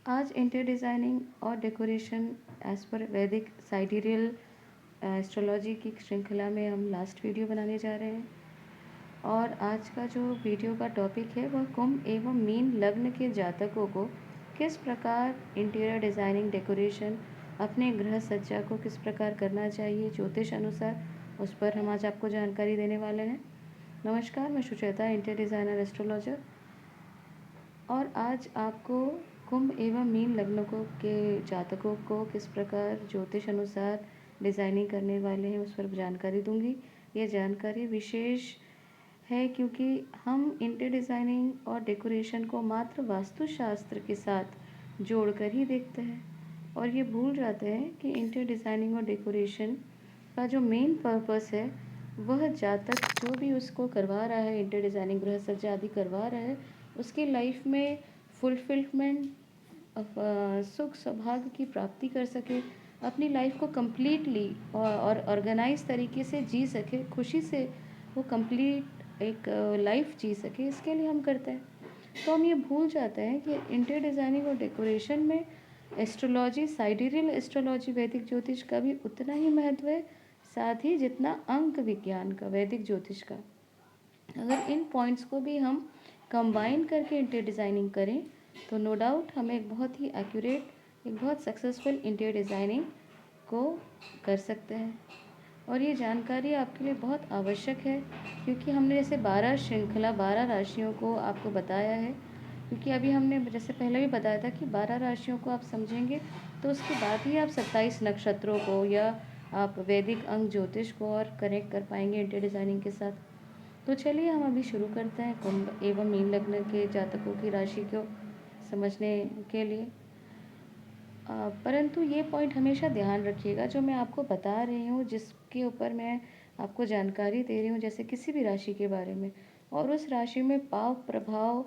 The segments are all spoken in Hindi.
आज इंटीरियर डिज़ाइनिंग और डेकोरेशन एज़ पर वैदिक साइडेरियल एस्ट्रोलॉजी की श्रृंखला में हम लास्ट वीडियो बनाने जा रहे हैं। और आज का जो वीडियो का टॉपिक है वह कुंभ एवं मीन लग्न के जातकों को किस प्रकार इंटीरियर डिज़ाइनिंग डेकोरेशन अपने गृह सज्जा को किस प्रकार करना चाहिए ज्योतिष अनुसार, उस पर हम आज आपको जानकारी देने वाले हैं। नमस्कार, मैं सुचेता, इंटीरियर डिज़ाइनर एस्ट्रोलॉजर। और आज आपको कुंभ एवं मीन लग्नों को के जातकों को किस प्रकार ज्योतिष अनुसार डिज़ाइनिंग करने वाले हैं उस पर जानकारी दूंगी। यह जानकारी विशेष है क्योंकि हम इंटीरियर डिज़ाइनिंग और डेकोरेशन को मात्र वास्तुशास्त्र के साथ जोड़कर ही देखते हैं और ये भूल जाते हैं कि इंटीरियर डिज़ाइनिंग और डेकोरेशन का जो मेन पर्पस है वह जातक जो भी उसको करवा रहा है, इंटीरियर डिज़ाइनिंग गृह सज्जा आदि करवा रहा है, उसकी लाइफ में फुलफिलमेंट, सुख सौभाग्य की प्राप्ति कर सके, अपनी लाइफ को कम्प्लीटली और ऑर्गेनाइज तरीके से जी सके, खुशी से वो कंप्लीट एक लाइफ जी सके, इसके लिए हम करते हैं। तो हम ये भूल जाते हैं कि इंटीरियर डिज़ाइनिंग और डेकोरेशन में एस्ट्रोलॉजी, साइडेरियल एस्ट्रोलॉजी, वैदिक ज्योतिष का भी उतना ही महत्व है, साथ ही जितना अंक विज्ञान का, वैदिक ज्योतिष का। अगर इन पॉइंट्स को भी हम कंबाइन करके इंटीरियर डिज़ाइनिंग करें तो नो डाउट हम एक बहुत ही एक्यूरेट, एक बहुत सक्सेसफुल इंटीरियर डिज़ाइनिंग को कर सकते हैं। और ये जानकारी आपके लिए बहुत आवश्यक है क्योंकि हमने जैसे 12 श्रृंखला 12 राशियों को आपको बताया है, क्योंकि अभी हमने जैसे पहले भी बताया था कि 12 राशियों को आप समझेंगे तो उसके बाद ही आप 27 नक्षत्रों को या आप वैदिक अंक ज्योतिष को और कनेक्ट कर पाएंगे इंटीरियर डिज़ाइनिंग के साथ। तो चलिए हम अभी शुरू करते हैं कुंभ एवं मीन लग्न के जातकों की राशि को समझने के लिए। परंतु ये पॉइंट हमेशा ध्यान रखिएगा जो मैं आपको बता रही हूँ, जिसके ऊपर मैं आपको जानकारी दे रही हूँ, जैसे किसी भी राशि के बारे में, और उस राशि में पाव प्रभाव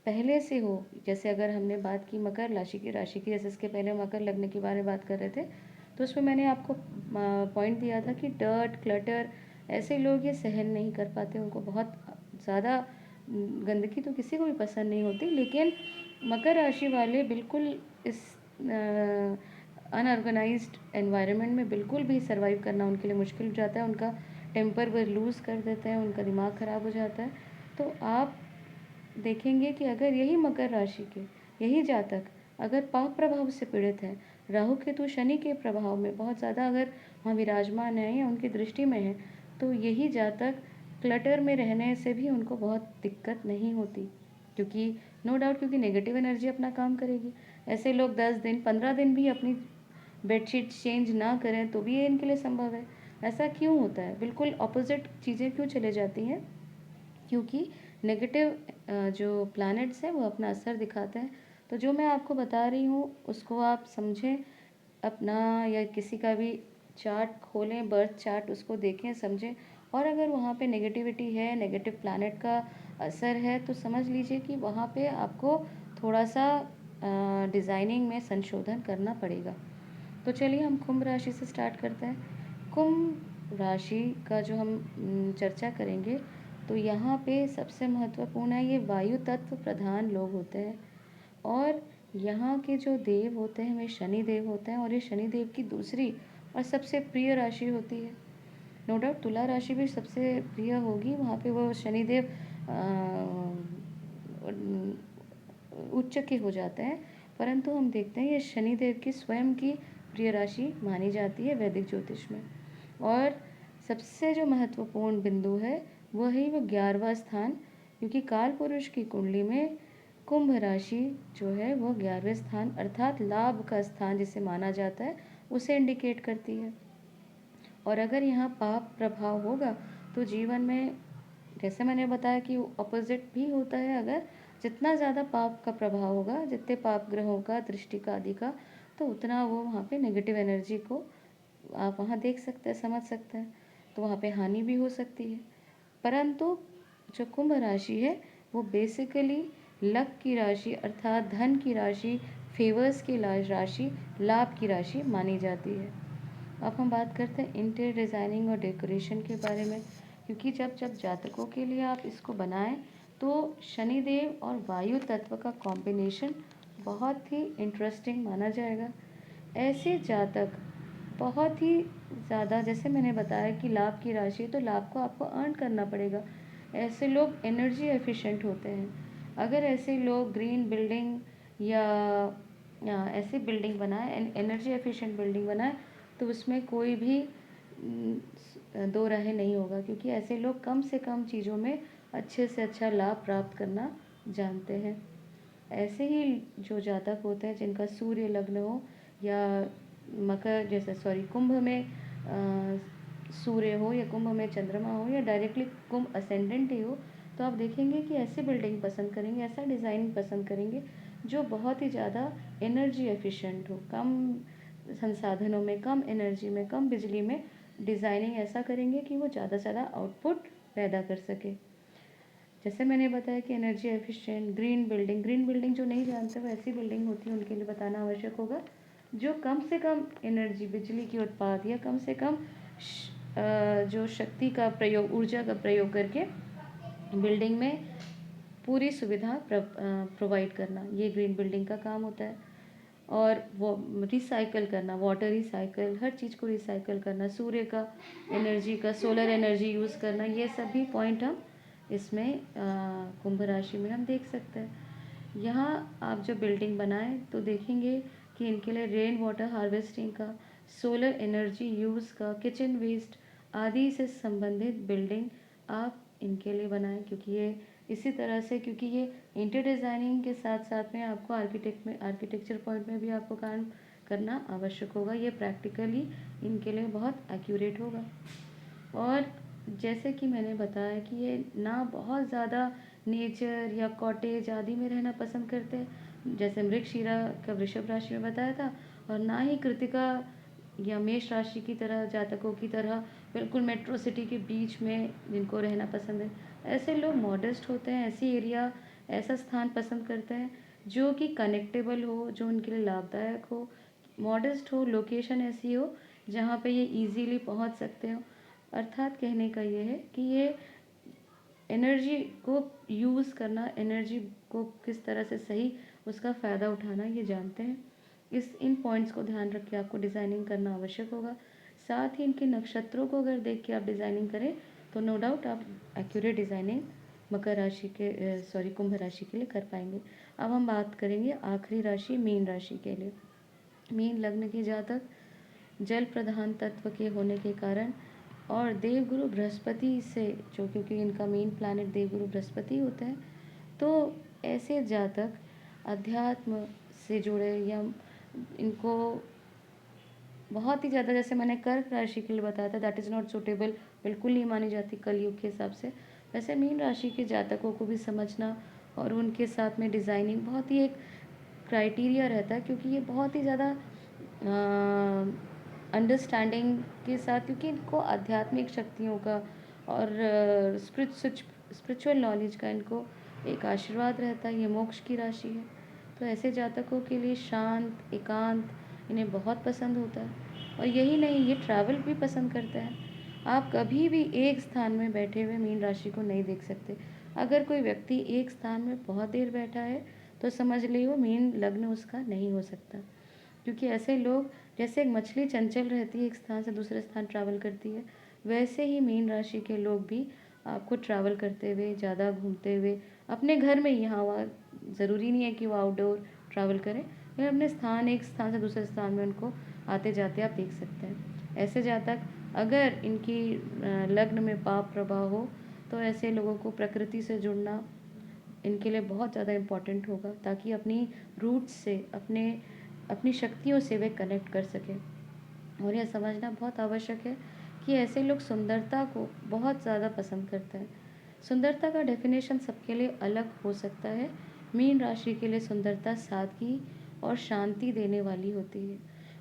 पहले से हो। जैसे अगर हमने बात की मकर राशि की, जैसे इसके पहले मकर लग्न के बारे में बात कर रहे थे, तो उसमें मैंने आपको पॉइंट दिया था कि डर्ट, क्लटर, ऐसे लोग ये सहन नहीं कर पाते, उनको बहुत ज़्यादा गंदगी तो किसी को भी पसंद नहीं होती, लेकिन मकर राशि वाले बिल्कुल इस अनऑर्गेनाइज्ड एनवायरनमेंट में बिल्कुल भी सर्वाइव करना उनके लिए मुश्किल हो जाता है, उनका टेम्पर वो लूज़ कर देते हैं, उनका दिमाग ख़राब हो जाता है। तो आप देखेंगे कि अगर यही मकर राशि के यही जातक अगर पाप प्रभाव से पीड़ित हैं, राहु केतु शनि के प्रभाव में बहुत ज़्यादा अगर वहाँ विराजमान है या उनकी दृष्टि में है, तो यही जातक क्लटर में रहने से भी उनको बहुत दिक्कत नहीं होती, क्योंकि नो डाउट, क्योंकि नेगेटिव एनर्जी अपना काम करेगी। ऐसे लोग 10 दिन 15 दिन भी अपनी बेडशीट चेंज ना करें तो भी ये इनके लिए संभव है। ऐसा क्यों होता है? बिल्कुल ऑपोजिट चीज़ें क्यों चले जाती हैं? क्योंकि नेगेटिव जो प्लैनेट्स हैं वो अपना असर दिखाते हैं। तो जो मैं आपको बता रही हूँ उसको आप समझें अपना, या किसी का भी चार्ट खोलें, बर्थ चार्ट, उसको देखें, समझें, और अगर वहाँ पे नेगेटिविटी है, नेगेटिव प्लैनेट का असर है, तो समझ लीजिए कि वहाँ पे आपको थोड़ा सा डिज़ाइनिंग में संशोधन करना पड़ेगा। तो चलिए हम कुंभ राशि से स्टार्ट करते हैं। कुंभ राशि का जो हम चर्चा करेंगे, तो यहाँ पे सबसे महत्वपूर्ण है, ये वायु तत्व प्रधान लोग होते हैं और यहाँ के जो देव होते हैं वे शनि देव होते हैं, और ये शनि देव की दूसरी और सबसे प्रिय राशि होती है। नो डाउट तुला राशि भी सबसे प्रिय होगी, वहाँ पे वो शनिदेव उच्च के हो जाते हैं, परंतु हम देखते हैं ये शनिदेव की स्वयं की प्रिय राशि मानी जाती है वैदिक ज्योतिष में। और सबसे जो महत्वपूर्ण बिंदु है वह है वो 11वां स्थान, क्योंकि काल पुरुष की कुंडली में कुंभ राशि जो है वो 11वें स्थान अर्थात लाभ का स्थान जिसे माना जाता है उसे इंडिकेट करती है। और अगर यहाँ पाप प्रभाव होगा तो जीवन में, जैसे मैंने बताया कि ऑपोजिट भी होता है, अगर जितना ज़्यादा पाप का प्रभाव होगा, जितने पाप ग्रहों का, दृष्टि का आदि का, तो उतना वो वहाँ पे नेगेटिव एनर्जी को आप वहाँ देख सकते हैं, समझ सकते हैं, तो वहाँ पे हानि भी हो सकती है। परंतु जो कुंभ राशि है वो बेसिकली लक की राशि अर्थात धन की राशि, फेवर्स की राशि, लाभ की राशि मानी जाती है। अब हम बात करते हैं इंटीरियर डिज़ाइनिंग और डेकोरेशन के बारे में, क्योंकि जब जब जातकों के लिए आप इसको बनाएं तो शनिदेव और वायु तत्व का कॉम्बिनेशन बहुत ही इंटरेस्टिंग माना जाएगा। ऐसे जातक बहुत ही ज़्यादा, जैसे मैंने बताया कि लाभ की राशि, तो लाभ को आपको अर्न करना पड़ेगा। ऐसे लोग एनर्जी एफिशिएंट होते हैं। अगर ऐसे लोग ग्रीन बिल्डिंग या ऐसी बिल्डिंग बनाए, एनर्जी एफिशिएंट बिल्डिंग बनाए, तो उसमें कोई भी दो राहें नहीं होगा, क्योंकि ऐसे लोग कम से कम चीज़ों में अच्छे से अच्छा लाभ प्राप्त करना जानते हैं। ऐसे ही जो जातक होते हैं जिनका सूर्य लग्न हो या मकर जैसे सॉरी कुंभ में सूर्य हो या कुंभ में चंद्रमा हो या डायरेक्टली कुंभ असेंडेंट ही हो, तो आप देखेंगे कि ऐसी बिल्डिंग पसंद करेंगे, ऐसा डिज़ाइन पसंद करेंगे जो बहुत ही ज़्यादा एनर्जी एफिशिएंट हो, कम संसाधनों में, कम एनर्जी में, कम बिजली में डिज़ाइनिंग ऐसा करेंगे कि वो ज़्यादा से ज़्यादा आउटपुट पैदा कर सके। जैसे मैंने बताया कि एनर्जी एफिशिएंट ग्रीन बिल्डिंग जो नहीं जानते वो ऐसी बिल्डिंग होती है, उनके लिए बताना आवश्यक होगा जो कम से कम एनर्जी, बिजली की उत्पाद या कम से कम जो शक्ति का प्रयोग, ऊर्जा का प्रयोग करके बिल्डिंग में पूरी सुविधा प्रोवाइड करना, ये ग्रीन बिल्डिंग का काम होता है। और वो रिसाइकल करना, वाटर रिसाइकल, हर चीज़ को रिसाइकल करना, सूर्य का एनर्जी का, सोलर एनर्जी यूज़ करना, ये सभी पॉइंट हम इसमें कुंभ राशि में हम देख सकते हैं। यहाँ आप जब बिल्डिंग बनाएं तो देखेंगे कि इनके लिए रेन वाटर हार्वेस्टिंग का, सोलर एनर्जी यूज़ का, किचन वेस्ट आदि से संबंधित बिल्डिंग आप इनके लिए बनाएं, क्योंकि ये इसी तरह से, क्योंकि ये इंटीरियर डिज़ाइनिंग के साथ साथ में आपको आर्किटेक्चर पॉइंट में भी आपको काम करना आवश्यक होगा। ये प्रैक्टिकली इनके लिए बहुत एक्यूरेट होगा। और जैसे कि मैंने बताया कि ये ना बहुत ज़्यादा नेचर या कॉटेज आदि में रहना पसंद करते हैं, जैसे मृगशिरा का वृषभ राशि में बताया था, और ना ही कृतिका या मेष राशि की तरह, जातकों की तरह बिल्कुल मेट्रो सिटी के बीच में जिनको रहना पसंद है। ऐसे लोग मॉडेस्ट होते हैं, ऐसी एरिया, ऐसा स्थान पसंद करते हैं जो कि कनेक्टेबल हो, जो उनके लिए लाभदायक हो, मॉडेस्ट हो, लोकेशन ऐसी हो जहाँ पे ये इजीली पहुँच सकते हो। अर्थात कहने का ये है कि ये एनर्जी को यूज़ करना, एनर्जी को किस तरह से सही उसका फ़ायदा उठाना ये जानते हैं। इन पॉइंट्स को ध्यान रख के आपको डिज़ाइनिंग करना आवश्यक होगा। साथ ही इनके नक्षत्रों को अगर देख के आप डिज़ाइनिंग करें तो नो डाउट आप एक्यूरेट डिज़ाइनिंग मकर राशि के कुंभ राशि के लिए कर पाएंगे। अब हम बात करेंगे आखिरी राशि मीन राशि के लिए। मीन लग्न के जातक जल प्रधान तत्व के होने के कारण और देवगुरु बृहस्पति से, जो क्योंकि इनका मेन प्लैनेट देवगुरु बृहस्पति होते हैं, तो ऐसे जातक अध्यात्म से जुड़े या इनको बहुत ही ज़्यादा, जैसे मैंने कर्क राशि के लिए बताया था, दैट इज़ नॉट सूटेबल, बिल्कुल नहीं मानी जाती कलयुग के हिसाब से, वैसे मीन राशि के जातकों को भी समझना और उनके साथ में डिज़ाइनिंग बहुत ही एक क्राइटेरिया रहता है, क्योंकि ये बहुत ही ज़्यादा अंडरस्टैंडिंग के साथ, क्योंकि इनको आध्यात्मिक शक्तियों का और स्पिरिचुअल नॉलेज का इनको एक आशीर्वाद रहता है। ये मोक्ष की राशि है, तो ऐसे जातकों के लिए शांत, एकांत इन्हें बहुत पसंद होता है। और यही नहीं, ये ट्रैवल भी पसंद करते हैं। आप कभी भी एक स्थान में बैठे हुए मीन राशि को नहीं देख सकते। अगर कोई व्यक्ति एक स्थान में बहुत देर बैठा है तो समझ लीजिए मीन लग्न उसका नहीं हो सकता, क्योंकि ऐसे लोग, जैसे एक मछली चंचल रहती है, एक स्थान से दूसरे स्थान ट्रैवल करती है, वैसे ही मीन राशि के लोग भी आपको ट्रैवल करते हुए, ज़्यादा घूमते हुए, अपने घर में ही, यहाँ वहाँ ज़रूरी नहीं है कि वो आउटडोर ट्रैवल करें, लेकिन अपने एक स्थान से दूसरे स्थान में उनको आते जाते आप देख सकते हैं। ऐसे जातक अगर इनकी लग्न में पाप प्रभाव हो तो ऐसे लोगों को प्रकृति से जुड़ना इनके लिए बहुत ज़्यादा इम्पॉर्टेंट होगा, ताकि अपनी रूट्स से, अपनी शक्तियों से वे कनेक्ट कर सकें। और यह समझना बहुत आवश्यक है कि ऐसे लोग सुंदरता को बहुत ज़्यादा पसंद करते हैं। सुंदरता का डेफिनेशन सबके लिए अलग हो सकता है। मीन राशि के लिए सुंदरता सादगी और शांति देने वाली होती है।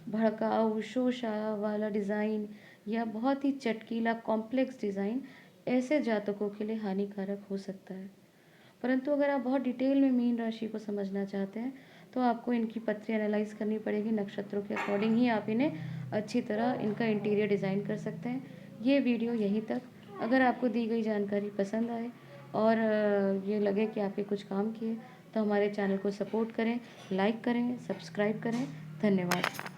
भड़काऊ, शोशाया वाला डिज़ाइन या बहुत ही चटकीला कॉम्प्लेक्स डिज़ाइन ऐसे जातकों के लिए हानिकारक हो सकता है। परंतु अगर आप बहुत डिटेल में मीन राशि को समझना चाहते हैं तो आपको इनकी पत्री एनालाइज करनी पड़ेगी, नक्षत्रों के अकॉर्डिंग ही आप इन्हें अच्छी तरह इनका इंटीरियर डिज़ाइन कर सकते हैं। ये वीडियो यहीं तक। अगर आपको दी गई जानकारी पसंद आए और ये लगे कि आपके कुछ काम किए, तो हमारे चैनल को सपोर्ट करें, लाइक करें, सब्सक्राइब करें। धन्यवाद।